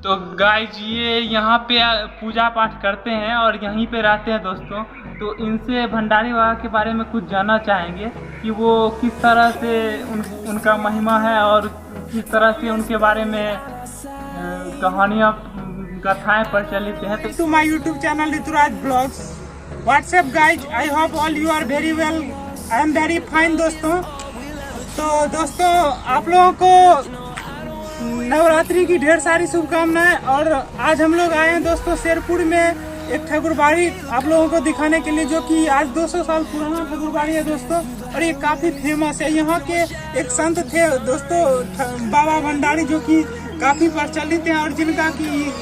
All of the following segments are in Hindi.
तो गाइज ये यहाँ पे पूजा पाठ करते हैं और यहीं पे रहते हैं दोस्तों। तो इनसे भंडारी बाबा के बारे में कुछ जानना चाहेंगे कि वो किस तरह से उनका महिमा है और किस तरह से उनके बारे में कहानियाँ कथाएं प्रचलित हैं। To my YouTube channel Rituraj blogs. What's up guys, I hope all you are very well. I am very fine दोस्तों। तो दोस्तों आप लोगों को नवरात्रि की ढेर सारी शुभकामनाएं। और आज हम लोग आए हैं दोस्तों शेरपुर में एक ठाकुरबाड़ी आप लोगों को दिखाने के लिए, जो कि आज 200 साल पुराना ठाकुरबाड़ी है दोस्तों। और ये काफी फेमस है। यहाँ के एक संत थे दोस्तों बाबा भंडारी, जो कि काफी प्रचलित हैं और जिनका की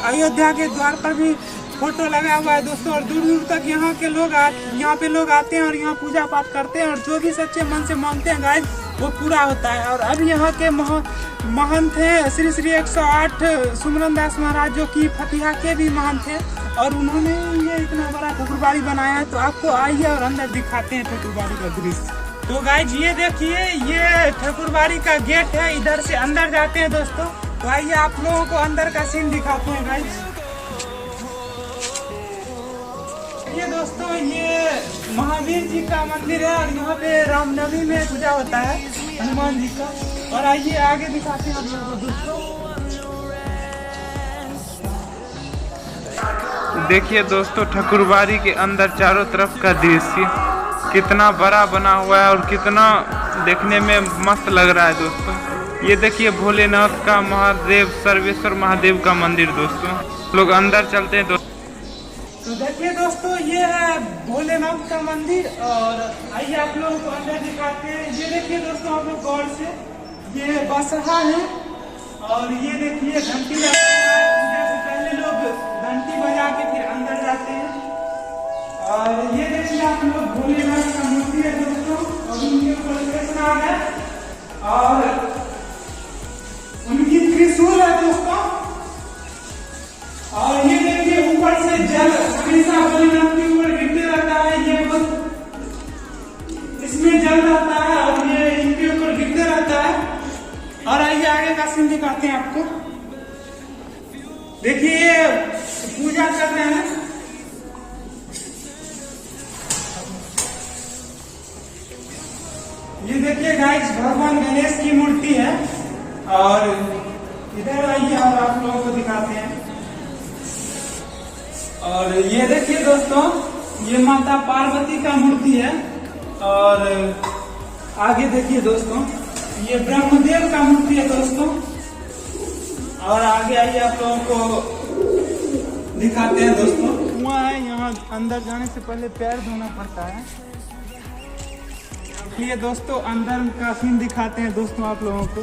अयोध्या के द्वार पर भी फोटो लगा हुआ है दोस्तों। और दूर दूर तक यहाँ के लोग यहाँ पे लोग आते हैं और यहाँ पूजा पाठ करते हैं और जो भी सच्चे मन से मानते हैं गाइस वो पूरा होता है। और अब यहाँ के महंत हैं श्री श्री 108 सुमरन दास महाराज, जो कि फतिहा के भी महंत हैं। और उन्होंने ये इतना बड़ा ठाकुरबाड़ी बनाया है। तो आपको आइए और अंदर दिखाते हैं ठाकुरबाड़ी का दृश्य। तो गाइज ये देखिए, ये ठाकुरबाड़ी का गेट है। इधर से अंदर जाते हैं दोस्तों। तो आइए आप लोगों को अंदर का सीन दिखाते हैं गाइज। ये दोस्तों ये महावीर जी का मंदिर है और यहाँ पे रामनवमी में पूजा होता है हनुमान जी का। और आइए आगे दिखाते हैं आप लोगों को दोस्तों। देखिए दोस्तों ठाकुरबाड़ी के अंदर चारों तरफ का दृश्य कितना बड़ा बना हुआ है और कितना देखने में मस्त लग रहा है दोस्तों। ये देखिए भोलेनाथ का महादेव सर्वेश्वर महादेव का मंदिर दोस्तों। लोग अंदर चलते हैं दोस्तों। तो देखिए दोस्तों ये है भोलेनाथ का मंदिर। और आइए आप लोगों को अंदर दिखाते हैं। ये देखिए दोस्तों आप लोग गौर से, ये बसहा है और ये देखिए घंटी लगा है। पूजा से पहले लोग घंटी बजा के फिर अंदर जाते हैं। और ये देखिए आप लोग भोलेनाथ का मूर्ति है दोस्तों। और उनके ऊपर कृष्ण है और उनकी त्रिशूल है दोस्तों। और ये देखिए ऊपर से जल हमेशा भोलेनाथ के ऊपर गिरते रहता है। ये इसमें जल रहता है और ये इनके ऊपर गिरते रहता है। और आइए आगे का सीन दिखाते हैं आपको। देखिए ये पूजा कर रहे हैं। ये देखिए गाइस भगवान गणेश की मूर्ति है। और इधर आइए और आप लोगों को दिखाते हैं। और ये देखिए दोस्तों ये माता पार्वती का मूर्ति है। और आगे देखिए दोस्तों ये ब्रह्मदेव का मूर्ति है दोस्तों। और आगे आइए आप लोगों को दिखाते हैं दोस्तों। कुआं है, यहाँ अंदर जाने से पहले पैर धोना पड़ता है। ये दोस्तों अंदर का सीन दिखाते हैं दोस्तों आप लोगों को।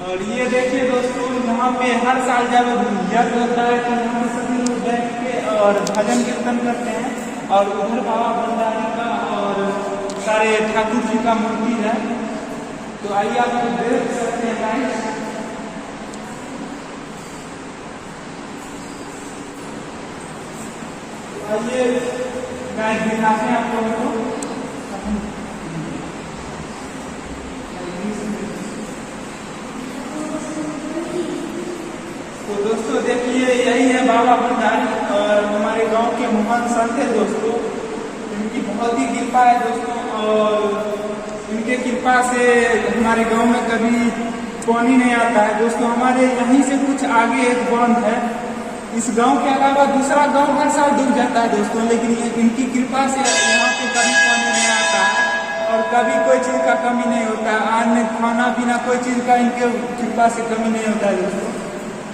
और ये देखिए दोस्तों यहाँ पे हर साल जब यज्ञ होता है तो यहाँ पे सभी लोग बैठ के और भजन कीर्तन करते हैं। और उधर बाबा भंडारी का और सारे ठाकुर जी का मूर्ति है। तो आइए आप लोग देख सकते हैं गाइस। आइए गाइस दिखाते हैं आप लोगों को। तो दोस्तों देखिए यही है बाबा भंडारी और हमारे गांव के महान संत है दोस्तों। इनकी बहुत ही कृपा है दोस्तों। और इनके कृपा से हमारे गांव में कभी पानी नहीं आता है दोस्तों। हमारे यहीं से कुछ आगे एक बांध है। इस गांव के अलावा दूसरा गांव हर साल डूब जाता है दोस्तों। लेकिन इनकी कृपा से यहाँ पे कभी पानी नहीं आता है और कभी कोई चीज का कमी नहीं होता है। अन्न खाना पीना कोई चीज का इनके कृपा से कमी नहीं होता है दोस्तों।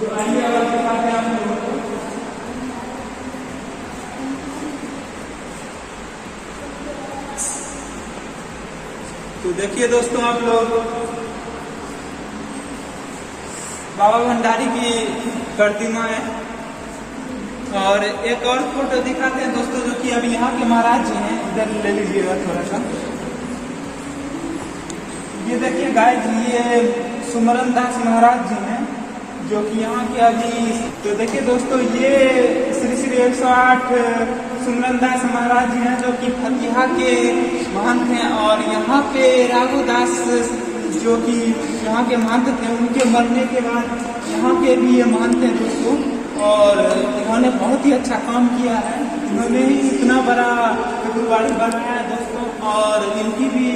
तो आइए और दिखाते हैं आप लोगों को। तो देखिए दोस्तों आप लोग बाबा भंडारी की प्रतिमा है। और एक और फोटो दिखाते हैं दोस्तों, जो कि अभी यहाँ के महाराज जी हैं। इधर ले लीजिएगा थोड़ा सा। ये देखिए गाइस ये सुमरन दास महाराज जी हैं, जो कि यहाँ के अभी। तो देखिए दोस्तों ये श्री श्री 108 सुमरन दास महाराज जी हैं, जो कि फतिहा के महंत हैं। और यहाँ पे राघुदास जो कि यहाँ के महंत थे, उनके मरने के बाद यहाँ के भी ये महंत हैं दोस्तों, और इन्होंने बहुत ही अच्छा काम किया है। इन्होंने ही इतना बड़ा ठाकुरबाड़ी बनाया है दोस्तों, और इनकी भी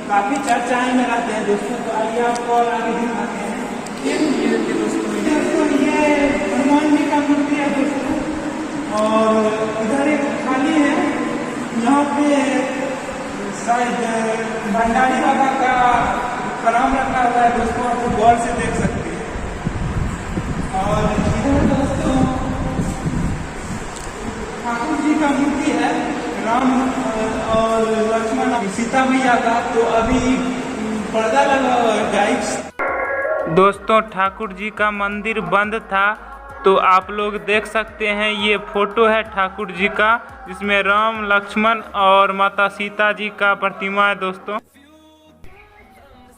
काफ़ी चर्चाएं में रहते हैं दोस्तों। तो आइए आपको और आगे दिखाते हैं। ये दोस्तों ये हनुमान जी का मूर्ति है दोस्तों, और इधर एक खाली है, यहाँ पे शायद भंडारी बाबा का कलाम रखा हुआ है दोस्तों, आप गौर से देख सकते हैं। और इधर दोस्तों ठाकुर जी का मूर्ति है, राम और लक्ष्मण सीता मैया का। तो अभी पर्दा लगा हुआ है गाइस। दोस्तों ठाकुर जी का मंदिर बंद था, तो आप लोग देख सकते हैं ये फोटो है ठाकुर जी का, जिसमें राम लक्ष्मण और माता सीता जी का प्रतिमा है दोस्तों।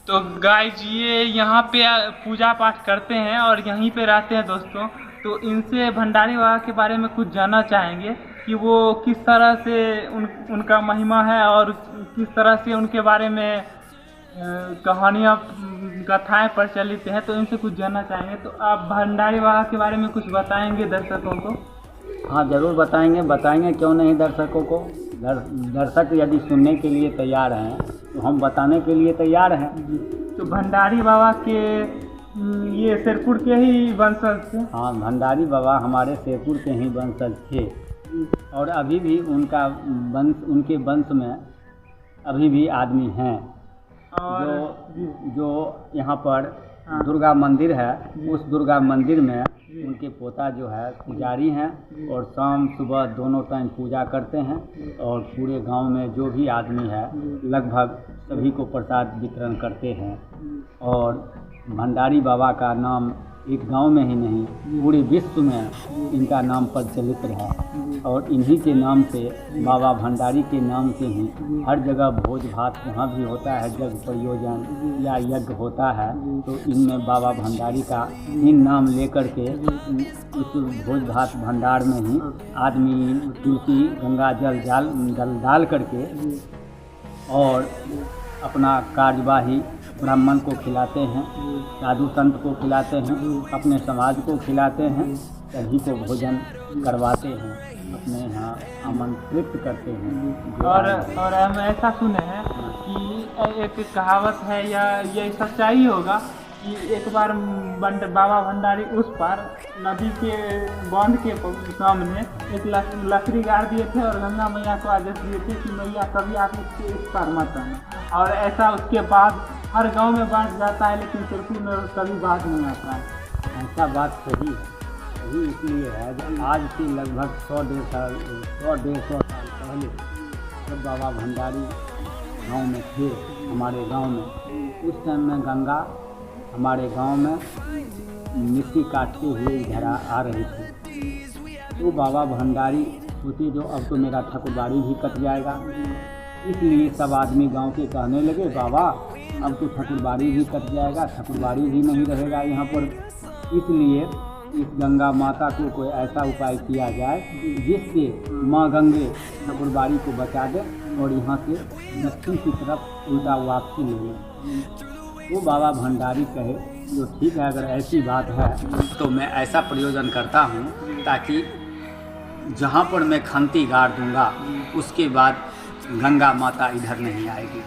तो गाइस ये यहाँ पे पूजा पाठ करते हैं और यहीं पे रहते हैं दोस्तों। तो इनसे भंडारी बाबा के बारे में कुछ जानना चाहेंगे कि वो किस तरह से उनका महिमा है और किस तरह से उनके बारे में कहानियाँ कथाएं प्रचलित हैं। तो इनसे कुछ जानना चाहेंगे, तो आप भंडारी बाबा के बारे में कुछ बताएंगे दर्शकों को? हाँ ज़रूर बताएंगे क्यों नहीं दर्शकों को। दर्शक यदि सुनने के लिए तैयार हैं तो हम बताने के लिए तैयार हैं। तो भंडारी बाबा के ये शेरपुर के ही वंशज थे? हाँ, भंडारी बाबा हमारे शेरपुर के ही वंशज थे, और अभी भी उनके वंश में अभी भी आदमी हैं। जो यहाँ पर दुर्गा मंदिर है, उस दुर्गा मंदिर में उनके पोता जो है पुजारी हैं, और शाम सुबह दोनों टाइम पूजा करते हैं। और पूरे गांव में जो भी आदमी है लगभग सभी को प्रसाद वितरण करते हैं। और भंडारी बाबा का नाम एक गांव में ही नहीं पूरे विश्व में इनका नाम प्रचलित रहा, और इन्हीं के नाम से बाबा भंडारी के नाम से ही हर जगह भोज भात जहाँ भी होता है, जग प्रयोजन या यज्ञ होता है, तो इनमें बाबा भंडारी का ही नाम लेकर के उस भोज भात भंडार में ही आदमी तुलसी गंगा जल डाल करके और अपना कार्यवाही ब्राह्मण को खिलाते हैं, साधु संत को खिलाते हैं, अपने समाज को खिलाते हैं, सभी को भोजन करवाते हैं, अपने यहाँ आमंत्रित करते हैं। और हम ऐसा सुने हैं कि एक कहावत है या ये सच्चाई होगा कि एक बार बाबा भंडारी उस पार नदी के बांध के सामने एक लकड़ी गाड़ दिए थे और गंगा मैया को आदेश दिए थे कि मैया कभी आप इसके इस पार मत आना। और ऐसा उसके बाद हर गांव में बांट जाता है, लेकिन शेरपुर में कभी बात नहीं आता है। ऐसा बात सही है, सही इसलिए है कि आज से लगभग 100-150 साल पहले जब बाबा भंडारी गांव में थे, हमारे गांव में, उस टाइम में गंगा हमारे गांव में मिट्टी काटते हुए इधर आ रही थी। तो बाबा भंडारी सोचे जो अब तो मेरा ठाकुरबाड़ी भी कट जाएगा, इसलिए सब आदमी गांव के कहने लगे बाबा अब तो ठाकुरबाड़ी भी कट जाएगा, ठाकुरबाड़ी भी नहीं रहेगा यहाँ पर, इसलिए इस गंगा माता को कोई ऐसा उपाय किया जाए जिससे माँ गंगे ठाकुरबाड़ी को बचा दे और यहाँ से दक्षिण की तरफ उल्टा वापसी ले लें। वो बाबा भंडारी कहे जो ठीक है, अगर ऐसी बात है तो मैं ऐसा प्रयोजन करता हूँ ताकि जहाँ पर मैं खंती गाड़ दूँगा उसके बाद गंगा माता इधर नहीं आएगी।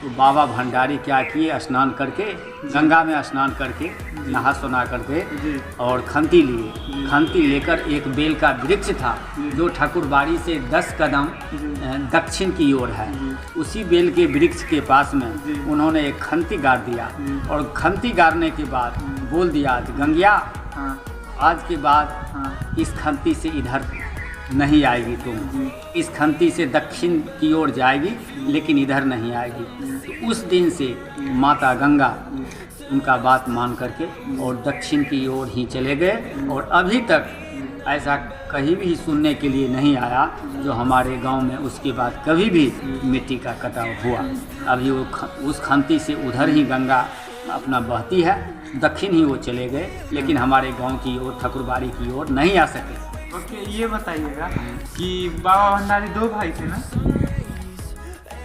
तो बाबा भंडारी क्या किए, स्नान करके गंगा में स्नान करके नहा सोना करके और खंती लिए। खंती लेकर एक बेल का वृक्ष था जो ठाकुरबाड़ी से 10 कदम दक्षिण की ओर है, उसी बेल के वृक्ष के पास में उन्होंने एक खंती गाड़ दिया और खंती गाड़ने के बाद बोल दिया गंगिया आज के बाद इस खंती से इधर नहीं आएगी, तुम इस खंती से दक्षिण की ओर जाएगी लेकिन इधर नहीं आएगी। तो उस दिन से माता गंगा उनका बात मान करके और दक्षिण की ओर ही चले गए और अभी तक ऐसा कहीं भी सुनने के लिए नहीं आया जो हमारे गांव में उसके बाद कभी भी मिट्टी का कटाव हुआ। अभी वो उस खंती से उधर ही गंगा अपना बहती है, दक्षिण ही वो चले गए लेकिन हमारे गांव की ओर ठाकुरबाड़ी की ओर नहीं आ सके। ओके, ये बताइएगा कि बाबा भंडारी 2 भाई थे ना?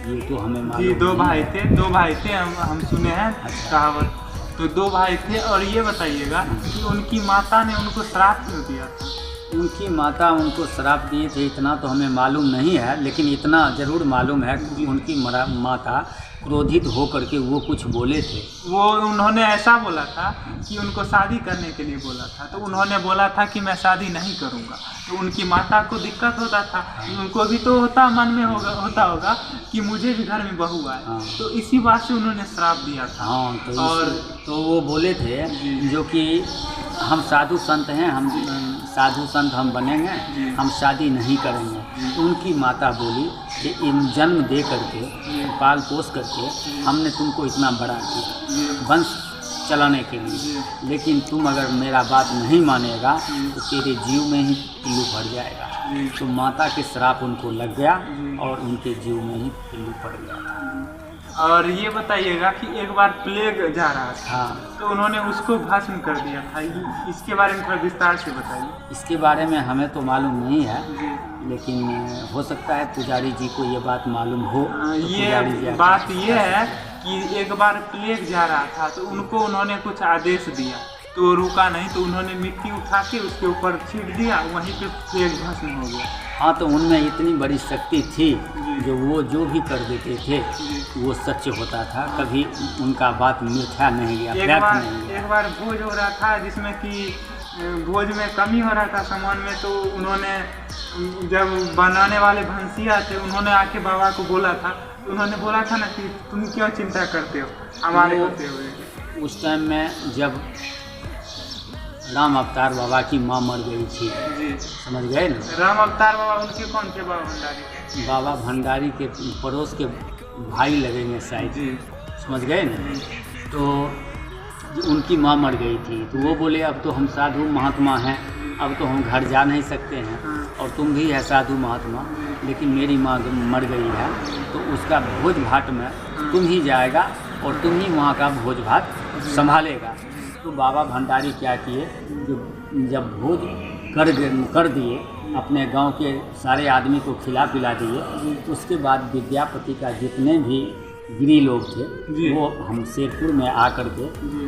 ये तो हमें जी मालूम दो नहीं भाई थे हम सुने हैं अच्छा। कहावत। तो 2 भाई थे, और ये बताइएगा कि उनकी माता ने उनको श्राप क्यों दिया था? उनकी माता उनको श्राप दिए थे, इतना तो हमें मालूम नहीं है, लेकिन इतना ज़रूर मालूम है कि उनकी माता क्रोधित होकर के वो कुछ बोले थे। वो उन्होंने ऐसा बोला था कि उनको शादी करने के लिए बोला था, तो उन्होंने बोला था कि मैं शादी नहीं करूँगा। तो उनकी माता को दिक्कत होता था, उनको भी तो मन में होता होगा कि मुझे भी घर में बहू आए। हाँ। तो इसी बात से उन्होंने श्राप दिया था। हाँ, तो और तो वो बोले थे जो कि हम साधु संत हैं, हम साधु संत हम बनेंगे, हम शादी नहीं करेंगे। तो उनकी माता बोली कि इन जन्म दे करके पाल पोस करके हमने तुमको इतना बड़ा किया वंश चलाने के लिए, लेकिन तुम अगर मेरा बात नहीं मानेगा तो तेरे जीव में ही पिल्लू भर जाएगा। तो माता के श्राप उनको लग गया और उनके जीव में ही पिल्लू पड़ गया। और ये बताइएगा कि एक बार प्लेग जा रहा था, हाँ, तो उन्होंने उसको भस्म कर दिया था। इसके बारे में थोड़ा विस्तार से बताइए। इसके बारे में हमें तो मालूम नहीं है, लेकिन हो सकता है पुजारी जी को ये बात मालूम हो। तो ये पुजारी जी बात ये है कि एक बार प्लेग जा रहा था, तो उनको उन्होंने कुछ आदेश दिया, तो वो रुका नहीं, तो उन्होंने मिट्टी उठा के उसके ऊपर छीट दिया, वहीं पे प्लेग भस्म हो गया। हाँ, तो उनमें इतनी बड़ी शक्ति थी जो वो जो भी कर देते थे वो सच होता था, कभी उनका बात मिथ्या नहीं गया, व्यर्थ नहीं गया। एक बार भोज हो रहा था जिसमें कि भोज में कमी हो रहा था सामान में, तो उन्होंने जब बनाने वाले भंसिया थे उन्होंने आके बाबा को बोला था, तो उन्होंने बोला था ना कि तुम क्यों चिंता करते हो हमारे होते हुए। उस टाइम में जब राम अवतार बाबा की माँ मर गई थी, जी समझ गए ना। राम अवतार बाबा उनके कौन थे? बाबा भंडारी। बाबा भंडारी के पड़ोस के भाई लगेंगे शायद, जी समझ गए ना। तो उनकी माँ मर गई थी, तो वो बोले अब तो हम साधु महात्मा हैं, अब तो हम घर जा नहीं सकते हैं, और तुम भी है साधु महात्मा, लेकिन मेरी माँ मर गई है, तो उसका भोज भात में तुम ही जाएगा और तुम ही वहाँ का भोज भात संभालेगा। तो बाबा भंडारी क्या किए, जब भोज कर दिए, अपने गांव के सारे आदमी को खिला पिला दिए, उसके बाद विद्यापति का जितने भी गिरी लोग थे वो हम शेरपुर में आकर के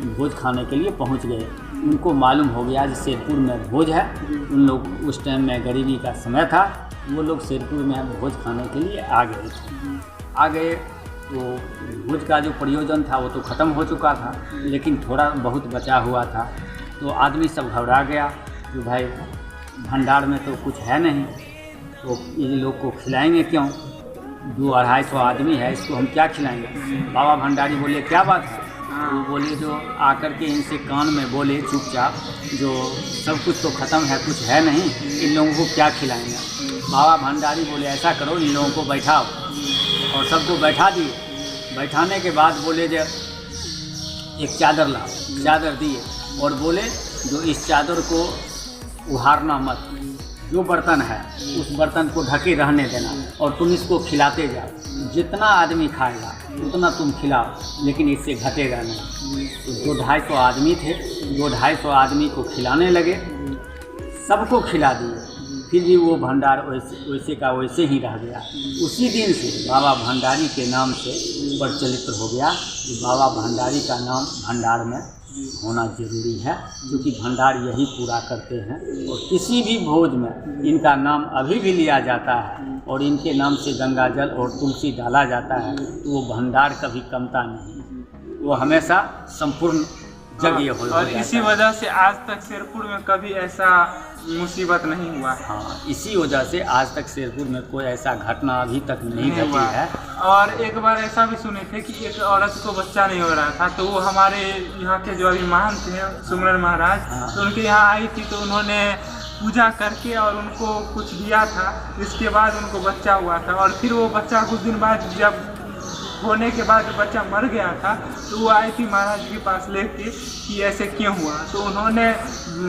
भोज खाने के लिए पहुंच गए। उनको मालूम हो गया कि शेरपुर में भोज है, उन लोग उस टाइम में गरीबी का समय था, वो लोग शेरपुर में भोज खाने के लिए आ गए। तो भोज का जो प्रयोजन था वो तो ख़त्म हो चुका था, लेकिन थोड़ा बहुत बचा हुआ था। तो आदमी सब घबरा गया कि भाई भंडार में तो कुछ है नहीं, तो इन लोग को खिलाएंगे क्यों? 200-250 आदमी है, इसको हम क्या खिलाएंगे? बाबा भंडारी बोले क्या बात है? वो बोले जो आकर के इनसे कान में बोले चुपचाप, जो सब कुछ तो ख़त्म है, कुछ है नहीं, इन लोगों को क्या खिलाएंगे? बाबा भंडारी बोले ऐसा करो, इन लोगों को बैठाओ, और सबको बैठा दिए। बैठाने के बाद बोले जो एक चादर लाओ, चादर दिए, और बोले जो इस चादर को उहारना मत, जो बर्तन है उस बर्तन को ढके रहने देना, और तुम इसको खिलाते जाओ, जितना आदमी खाएगा उतना तुम खिलाओ, लेकिन इससे घटेगा नहीं। तो 200-250 आदमी थे, 200-250 आदमी को खिलाने लगे, सबको खिला दिए, फिर भी वो भंडार वैसे का वैसे ही रह गया। उसी दिन से बाबा भंडारी के नाम से प्रचलित हो गया कि बाबा भंडारी का नाम भंडार में होना जरूरी है, क्योंकि भंडार यही पूरा करते हैं। और किसी भी भोज में इनका नाम अभी भी लिया जाता है, और इनके नाम से गंगा जल और तुलसी डाला जाता है, तो वो भंडार कभी कमता नहीं, वो हमेशा संपूर्ण जगह हो और इसी वजह से आज तक शेरपुर में कभी ऐसा मुसीबत नहीं हुआ है। हाँ, इसी वजह से आज तक शेरपुर में कोई ऐसा घटना अभी तक नहीं घटी है। और एक बार ऐसा भी सुने थे कि एक औरत को बच्चा नहीं हो रहा था, तो वो हमारे यहाँ के जो अभी महंत थे सुमरन महाराज, तो उनके यहाँ आई थी, तो उन्होंने पूजा करके और उनको कुछ दिया था, इसके बाद उनको बच्चा हुआ था। और फिर वो बच्चा कुछ दिन बाद जब होने के बाद बच्चा मर गया था, तो वो आई थी महाराज के पास लेके कि ऐसे क्यों हुआ, तो उन्होंने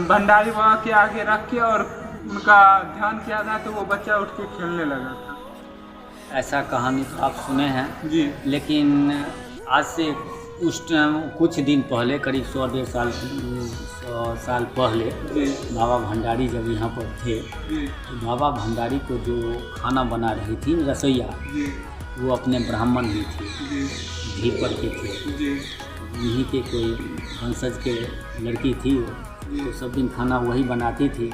भंडारी बाबा के आगे रख के और उनका ध्यान किया था, तो वो बच्चा उठ के खेलने लगा था। ऐसा कहानी तो आप सुने हैं जी, लेकिन आज से उस टाइम कुछ दिन पहले, करीब 100-150 साल पहले, बाबा भंडारी जब यहाँ पर थे, तो बाबा भंडारी को जो खाना बना रही थी रसोईया, वो अपने ब्राह्मण ही थे, धीपर के थे, उन्हीं के कोई वंशज के लड़की थी वो, तो सब दिन खाना वही बनाती थी,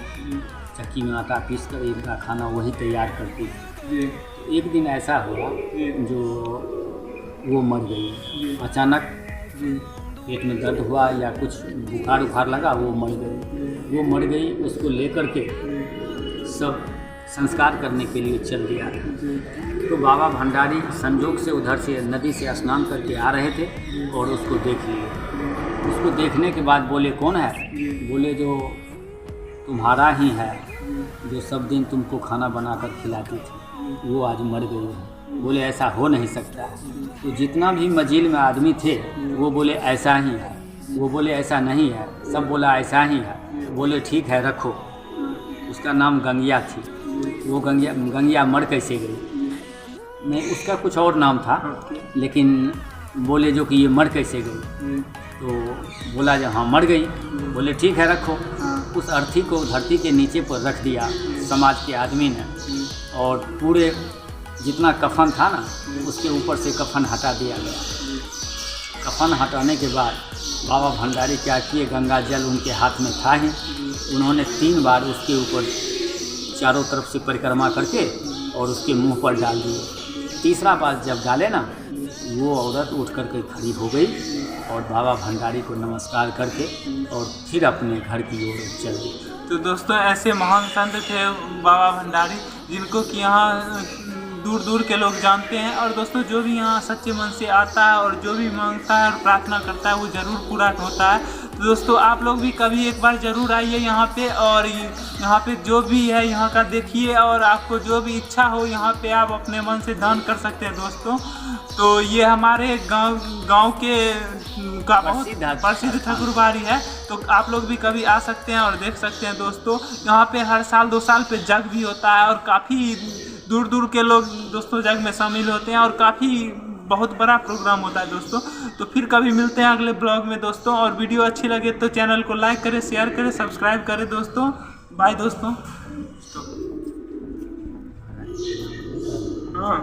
चक्की में आटा पीस कर इनका खाना वही तैयार करती थी। एक दिन ऐसा हुआ जो वो मर गई अचानक, पेट में दर्द हुआ या कुछ बुखार उखार लगा, वो मर गई। उसको लेकर के सब संस्कार करने के लिए चल दिया था। तो बाबा भंडारी संजोग से उधर से नदी से स्नान करके आ रहे थे और उसको देख लिए। उसको देखने के बाद बोले कौन है? बोले जो तुम्हारा ही है, जो सब दिन तुमको खाना बना कर खिलाती थी, वो आज मर गई है। बोले ऐसा हो नहीं सकता। तो जितना भी मजील में आदमी थे वो बोले ऐसा ही है, वो बोले ऐसा नहीं है, सब बोला ऐसा ही है। बोले ठीक है रखो। उसका नाम गंगिया थी। वो गंगिया मर कैसे गई? नहीं, उसका कुछ और नाम था, लेकिन बोले जो कि ये मर कैसे गई? तो बोला जब हाँ मर गई। बोले ठीक है रखो। उस अर्थी को धरती के नीचे पर रख दिया समाज के आदमी ने, और पूरे जितना कफन था ना उसके ऊपर से कफन हटा दिया गया। कफन हटाने के बाद बाबा भंडारी क्या किए, गंगा जल उनके हाथ में था ही, उन्होंने 3 बार उसके ऊपर चारों तरफ से परिक्रमा करके और उसके मुंह पर डाल दिए। तीसरा बार जब डाले ना, वो औरत उठ करके खड़ी हो गई और बाबा भंडारी को नमस्कार करके और फिर अपने घर की ओर चल गई। तो दोस्तों ऐसे महान संत थे बाबा भंडारी, जिनको कि यहाँ दूर दूर के लोग जानते हैं। और दोस्तों जो भी यहाँ सच्चे मन से आता है और जो भी मांगता है और प्रार्थना करता है वो ज़रूर पूरा होता है। तो दोस्तों आप लोग भी कभी एक बार ज़रूर आइए यहाँ पे, और यहाँ पे जो भी है यहाँ का देखिए, और आपको जो भी इच्छा हो यहाँ पे आप अपने मन से दान कर सकते हैं दोस्तों। तो ये हमारे गांव के का बहुत प्रसिद्ध ठाकुरबाड़ी है। तो आप लोग भी कभी आ सकते हैं और देख सकते हैं दोस्तों। यहाँ पे हर साल 2 साल पे जग भी होता है, और काफ़ी दूर दूर के लोग दोस्तों जग में शामिल होते हैं, और काफ़ी बहुत बड़ा प्रोग्राम होता है दोस्तों। तो फिर कभी मिलते हैं अगले ब्लॉग में दोस्तों, और वीडियो अच्छी लगे तो चैनल को लाइक करें, शेयर करें, सब्सक्राइब करें दोस्तों। बाय दोस्तों। हाँ,